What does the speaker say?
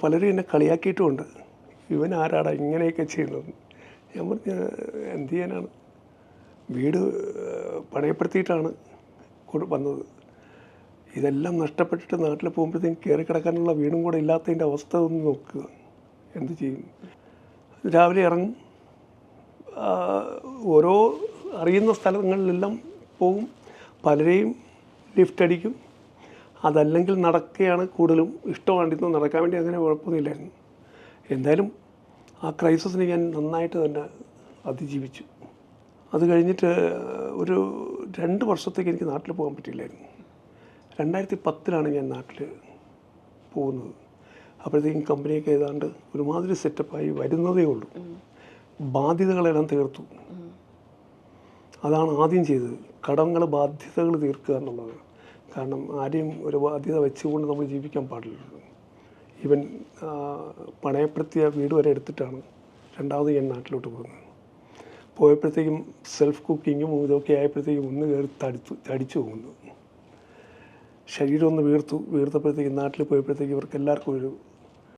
പലരും എന്നെ കളിയാക്കിയിട്ടുമുണ്ട്, ഇവൻ ആരാടാ ഇങ്ങനെയൊക്കെ ചെയ്യുന്നത്. ഞാൻ പറഞ്ഞ എന്ത് ചെയ്യാനാണ്, വീട് പണയപ്പെടുത്തിയിട്ടാണ് വന്നത്. ഇതെല്ലാം നഷ്ടപ്പെട്ടിട്ട് നാട്ടിൽ പോകുമ്പോഴത്തേക്കും കയറി കിടക്കാനുള്ള വീടും കൂടെ ഇല്ലാത്തതിൻ്റെ അവസ്ഥ ഒന്ന് നോക്കുക. എന്ത് ചെയ്യും? രാവിലെ ഇറങ്ങും, ഓരോ അറിയുന്ന സ്ഥലങ്ങളിലെല്ലാം പോകും, പലരെയും ലിഫ്റ്റ് അടിക്കും. അതല്ലെങ്കിൽ നടക്കുകയാണ് കൂടുതലും ഇഷ്ടമാണ്ടിരുന്നു. നടക്കാൻ വേണ്ടി അങ്ങനെ കുഴപ്പമൊന്നുമില്ലായിരുന്നു. എന്തായാലും ആ ക്രൈസിസിനെ ഞാൻ നന്നായിട്ട് തന്നെ അതിജീവിച്ചു. അത് കഴിഞ്ഞിട്ട് ഒരു 2 വർഷത്തേക്ക് എനിക്ക് നാട്ടിൽ പോകാൻ പറ്റില്ലായിരുന്നു. 2010 ഞാൻ നാട്ടിൽ പോകുന്നത്. അപ്പോഴത്തേക്കും കമ്പനിയൊക്കെ ഏതാണ്ട് ഒരുമാതിരി സെറ്റപ്പായി വരുന്നതേ ഉള്ളൂ. ബാധ്യതകളെല്ലാം തീർത്തു. അതാണ് ആദ്യം ചെയ്തത്, ബാധ്യതകൾ തീർക്കുക എന്നുള്ളത്. കാരണം ആരെയും ഒരു ബാധ്യത വെച്ചുകൊണ്ട് നമ്മൾ ജീവിക്കാൻ പാടില്ലല്ലോ. ഈവൻ പണയപ്പെടുത്തിയ വീട് വരെ എടുത്തിട്ടാണ് രണ്ടാമത് ഞാൻ നാട്ടിലോട്ട് പോകുന്നത്. പോയപ്പോഴത്തേക്കും സെൽഫ് കുക്കിങ്ങും ഇതൊക്കെ ആയപ്പോഴത്തേക്കും ഒന്ന് കയറി തടിച്ചു പോകുന്നു. ശരീരം ഒന്ന് വീർത്തപ്പോഴത്തേക്കും നാട്ടിൽ പോയപ്പോഴത്തേക്കും ഇവർക്ക് എല്ലാവർക്കും ഒരു